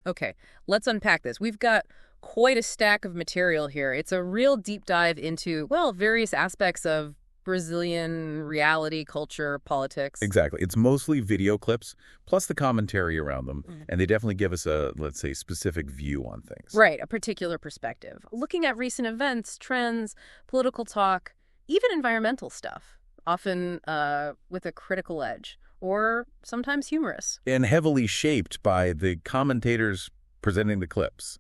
Okay, let's unpack this. We've got quite a stack of material here. It's a real deep dive into, well, various aspects of Brazilian reality, culture, politics. Exactly. It's mostly video clips, plus the commentary around them, Mm. and they definitely give us a, let's say, specific view on things. Right, a particular perspective. Looking at recent events, trends, political talk, even environmental stuff, often with a critical edge, or sometimes humorous. And heavily shaped by the commentators presenting the clips,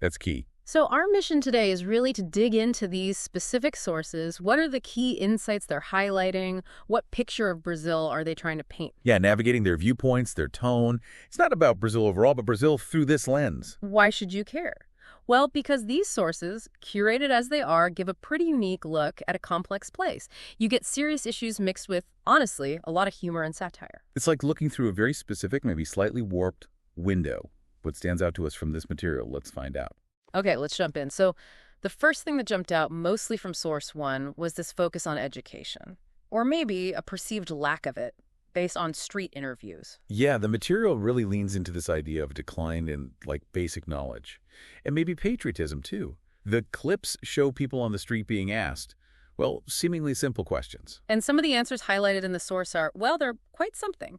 That's key. So our mission today is really to dig into these specific sources. What are the key insights they're highlighting? What picture of Brazil are they trying to paint? Yeah, navigating their viewpoints, their tone. It's not about Brazil overall, but Brazil through this lens. Why should you care? Well, because these sources, curated as they are, give a pretty unique look at a complex place. You get serious issues mixed with, honestly, a lot of humor and satire. It's like looking through a very specific, maybe slightly warped window. What stands out to us from this material? Let's find out. Okay, let's jump in. So the first thing that jumped out, mostly from source one, was this focus on education, or maybe a perceived lack of it, based on street interviews. Yeah, the material really leans into this idea of a decline in, basic knowledge. And maybe patriotism, too. The clips show people on the street being asked, well, seemingly simple questions. And some of the answers highlighted in the source are, well, they're quite something.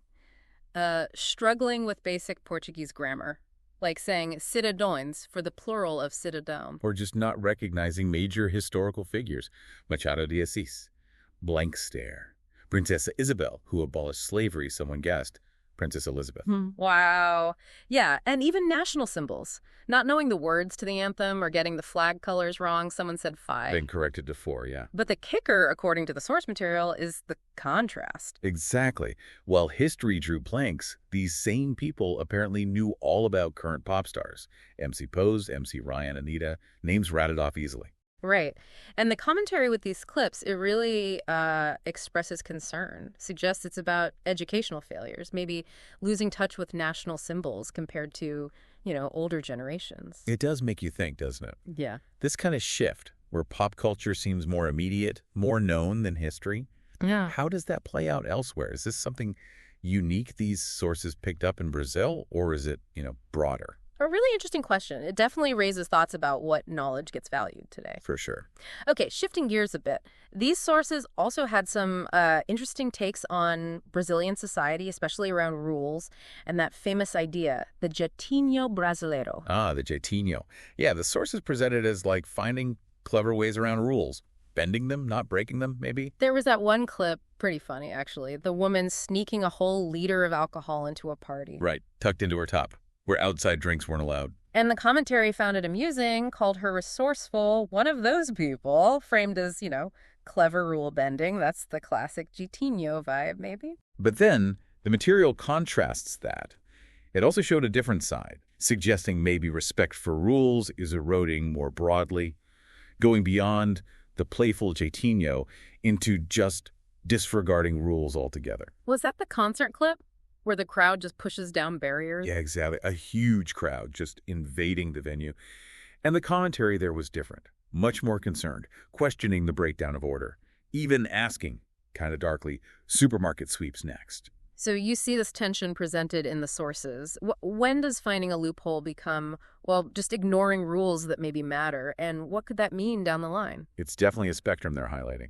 Struggling with basic Portuguese grammar, like saying cidadãos for the plural of cidadão. Or just not recognizing major historical figures. Machado de Assis. Blank stare. Princesa Isabel, who abolished slavery, someone guessed. Princess Elizabeth. Wow. Yeah, and even national symbols. Not knowing the words to the anthem or getting the flag colors wrong, someone said 5. Then corrected to 4, yeah. But the kicker, according to the source material, is the contrast. Exactly. While history drew blanks, these same people apparently knew all about current pop stars. MC Pose, MC Ryan, Anita, names rattled off easily. Right. And the commentary with these clips, it really expresses concern, suggests it's about educational failures, maybe losing touch with national symbols compared to, older generations. It does make you think, doesn't it? Yeah. This kind of shift, where pop culture seems more immediate, more known than history, Yeah. how does that play out elsewhere? Is this something unique these sources picked up in Brazil, or is it, broader? A really interesting question. It definitely raises thoughts about what knowledge gets valued today. For sure. Okay, shifting gears a bit. These sources also had some interesting takes on Brazilian society, especially around rules, and that famous idea, the Jeitinho brasileiro. Ah, the Jeitinho. Yeah, the sources presented as finding clever ways around rules. Bending them, not breaking them, maybe? There was that one clip, pretty funny actually, the woman sneaking a whole liter of alcohol into a party. Right, tucked into her top, where outside drinks weren't allowed. And the commentary found it amusing, called her resourceful, one of those people, framed as, clever rule bending. That's the classic Jeitinho vibe, maybe? But then, the material contrasts that. It also showed a different side, suggesting maybe respect for rules is eroding more broadly, going beyond the playful Jeitinho into just disregarding rules altogether. Was that the concert clip? Where the crowd just pushes down barriers? Yeah, exactly. A huge crowd just invading the venue. And the commentary there was different, much more concerned, questioning the breakdown of order, even asking, kind of darkly, supermarket sweeps next. So you see this tension presented in the sources. When does finding a loophole become, well, just ignoring rules that maybe matter? And what could that mean down the line? It's definitely a spectrum they're highlighting.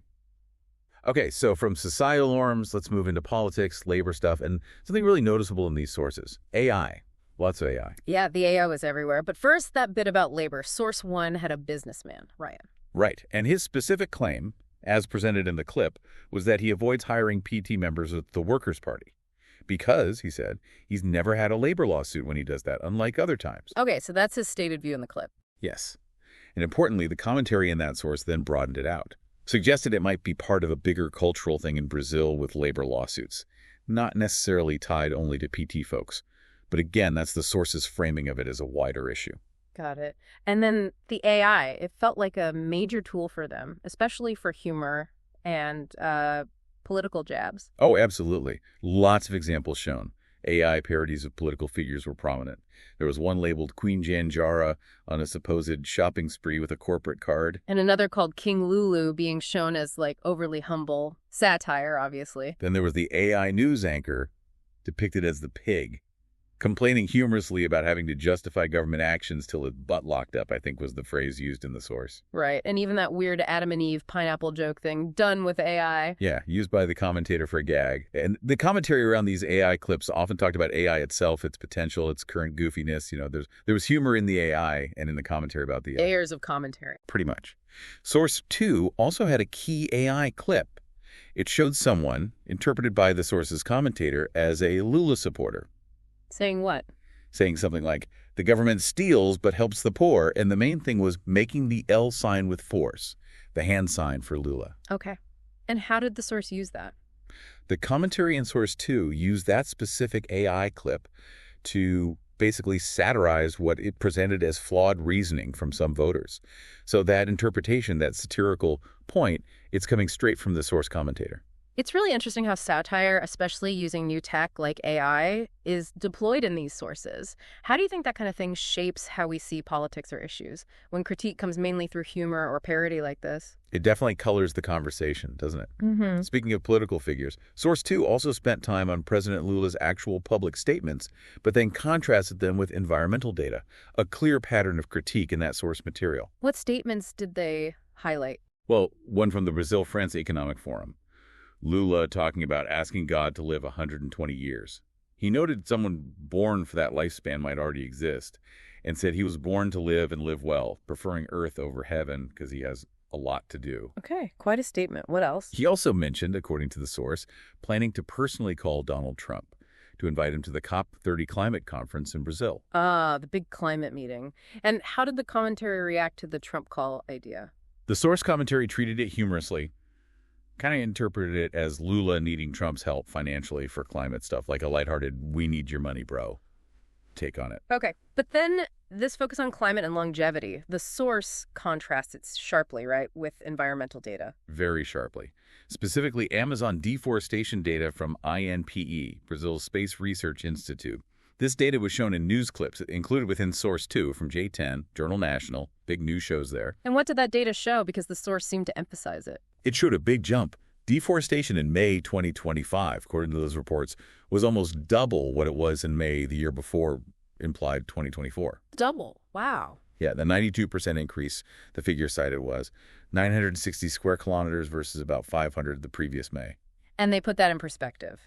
Okay, so from societal norms, let's move into politics, labor stuff, and something really noticeable in these sources. AI. Lots of AI. Yeah, the AI was everywhere. But first, that bit about labor. Source one had a businessman, Ryan. Right, and his specific claim, as presented in the clip, was that he avoids hiring PT members of the Workers' Party. Because, he said, he's never had a labor lawsuit when he does that, unlike other times. Okay, so that's his stated view in the clip. Yes. And importantly, the commentary in that source then broadened it out. Suggested it might be part of a bigger cultural thing in Brazil with labor lawsuits, not necessarily tied only to PT folks. But again, that's the source's framing of it as a wider issue. Got it. And then the AI, it felt like a major tool for them, especially for humor and political jabs. Oh, absolutely. Lots of examples shown. AI parodies of political figures were prominent. There was one labeled Queen Janjara on a supposed shopping spree with a corporate card. And another called King Lulu being shown as overly humble. Satire, obviously. Then there was the AI news anchor depicted as the pig, Complaining humorously about having to justify government actions till his butt locked up, I think was the phrase used in the source. Right. And even that weird Adam and Eve pineapple joke thing done with AI. Yeah, used by the commentator for a gag. And the commentary around these AI clips often talked about AI itself, its potential, its current goofiness. There was humor in the AI and in the commentary about the AI. Layers of commentary. Pretty much. Source 2 also had a key AI clip. It showed someone, interpreted by the source's commentator, as a Lula supporter. Saying what? Saying something like, the government steals but helps the poor, and the main thing was making the L sign with force, the hand sign for Lula. Okay. And how did the source use that? The commentary in Source 2 used that specific AI clip to basically satirize what it presented as flawed reasoning from some voters. So that interpretation, that satirical point, it's coming straight from the source commentator. It's really interesting how satire, especially using new tech like AI, is deployed in these sources. How do you think that kind of thing shapes how we see politics or issues when critique comes mainly through humor or parody like this? It definitely colors the conversation, doesn't it? Mm-hmm. Speaking of political figures, Source 2 also spent time on President Lula's actual public statements, but then contrasted them with environmental data, a clear pattern of critique in that source material. What statements did they highlight? Well, one from the Brazil-France Economic Forum. Lula talking about asking God to live 120 years. He noted someone born for that lifespan might already exist and said he was born to live and live well, preferring earth over heaven because he has a lot to do. Okay, quite a statement. What else? He also mentioned, according to the source, planning to personally call Donald Trump to invite him to the COP30 climate conference in Brazil. Ah, the big climate meeting. And how did the commentary react to the Trump call idea? The source commentary treated it humorously, kind of interpreted it as Lula needing Trump's help financially for climate stuff, like a lighthearted, we need your money, bro, take on it. Okay, but then this focus on climate and longevity, the source contrasts it sharply, right, with environmental data. Very sharply. Specifically, Amazon deforestation data from INPE, Brazil's Space Research Institute. This data was shown in news clips included within Source 2 from J10, Journal National, big news shows there. And what did that data show? Because the source seemed to emphasize it. It showed a big jump. Deforestation in May 2025, according to those reports, was almost double what it was in May the year before, implied 2024. Double. Wow. Yeah, the 92% increase, the figure cited was 960 square kilometers versus about 500 the previous May. And they put that in perspective.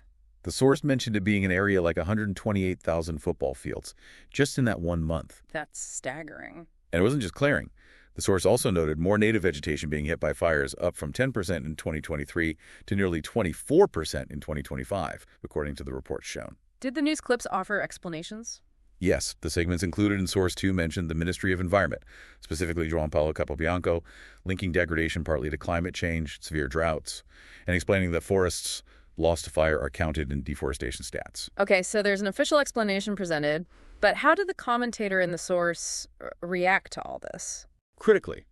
The source mentioned it being an area like 128,000 football fields, just in that 1 month. That's staggering. And it wasn't just clearing. The source also noted more native vegetation being hit by fires, up from 10% in 2023 to nearly 24% in 2025, according to the reports shown. Did the news clips offer explanations? Yes, the segments included in Source 2 mentioned the Ministry of Environment, specifically João Paulo Capobianco, linking degradation partly to climate change, severe droughts, and explaining that forests lost to fire are counted in deforestation stats. Okay, so there's an official explanation presented, but how did the commentator in the source react to all this? Critically,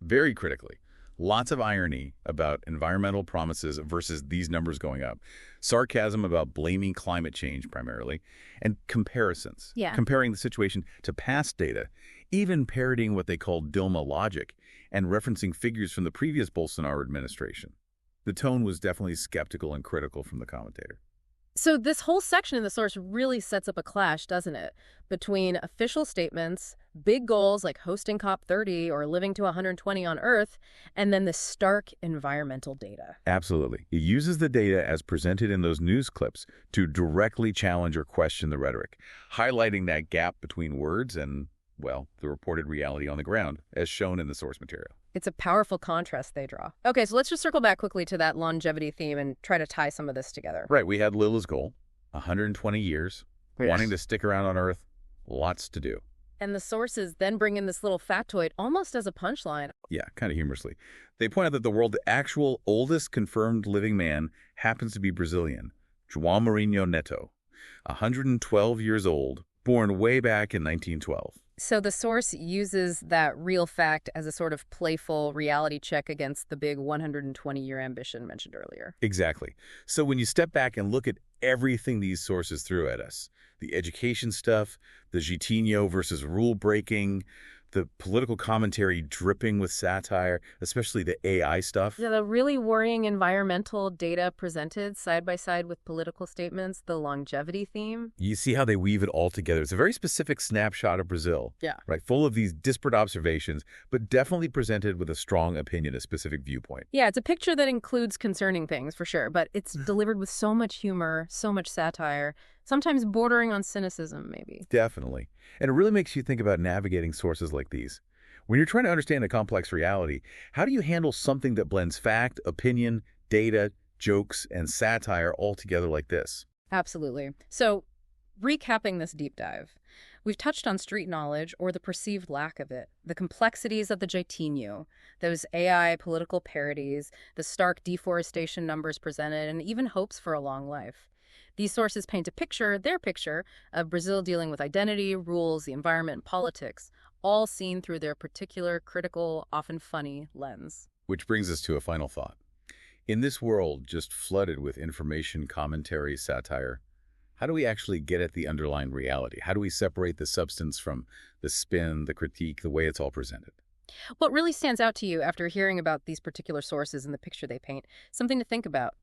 very critically. Lots of irony about environmental promises versus these numbers going up. Sarcasm about blaming climate change primarily, and comparisons. Yeah. Comparing the situation to past data, even parodying what they call Dilma logic and referencing figures from the previous Bolsonaro administration. The tone was definitely skeptical and critical from the commentator. So this whole section in the source really sets up a clash, doesn't it? Between official statements, big goals like hosting COP30 or living to 120 on Earth, and then the stark environmental data. Absolutely. It uses the data as presented in those news clips to directly challenge or question the rhetoric, highlighting that gap between words and, well, the reported reality on the ground, as shown in the source material. It's a powerful contrast they draw. Okay, so let's just circle back quickly to that longevity theme and try to tie some of this together. Right, we had Lula's goal, 120 years, wanting to stick around on Earth, lots to do. And the sources then bring in this little factoid almost as a punchline. Yeah, kind of humorously. They point out that the world's actual oldest confirmed living man happens to be Brazilian, João Marinho Neto, 112 years old, born way back in 1912. So the source uses that real fact as a sort of playful reality check against the big 120-year ambition mentioned earlier. Exactly. So when you step back and look at everything these sources threw at us, the education stuff, the Jeitinho versus rule breaking, The political commentary dripping with satire, especially the AI stuff. Yeah, the really worrying environmental data presented side by side with political statements, the longevity theme. You see how they weave it all together. It's a very specific snapshot of Brazil, Yeah. right? Full of these disparate observations, but definitely presented with a strong opinion, a specific viewpoint. Yeah, it's a picture that includes concerning things, for sure, but it's delivered with so much humor, so much satire, sometimes bordering on cynicism, maybe. Definitely. And it really makes you think about navigating sources like these. When you're trying to understand a complex reality, how do you handle something that blends fact, opinion, data, jokes, and satire all together like this? Absolutely. So, recapping this deep dive, we've touched on street knowledge or the perceived lack of it, the complexities of the Jeitinho, those AI political parodies, the stark deforestation numbers presented, and even hopes for a long life. These sources paint a picture, their picture, of Brazil dealing with identity, rules, the environment, and politics, all seen through their particular, critical, often funny lens. Which brings us to a final thought. In this world just flooded with information, commentary, satire, how do we actually get at the underlying reality? How do we separate the substance from the spin, the critique, the way it's all presented? What really stands out to you after hearing about these particular sources and the picture they paint? Something to think about.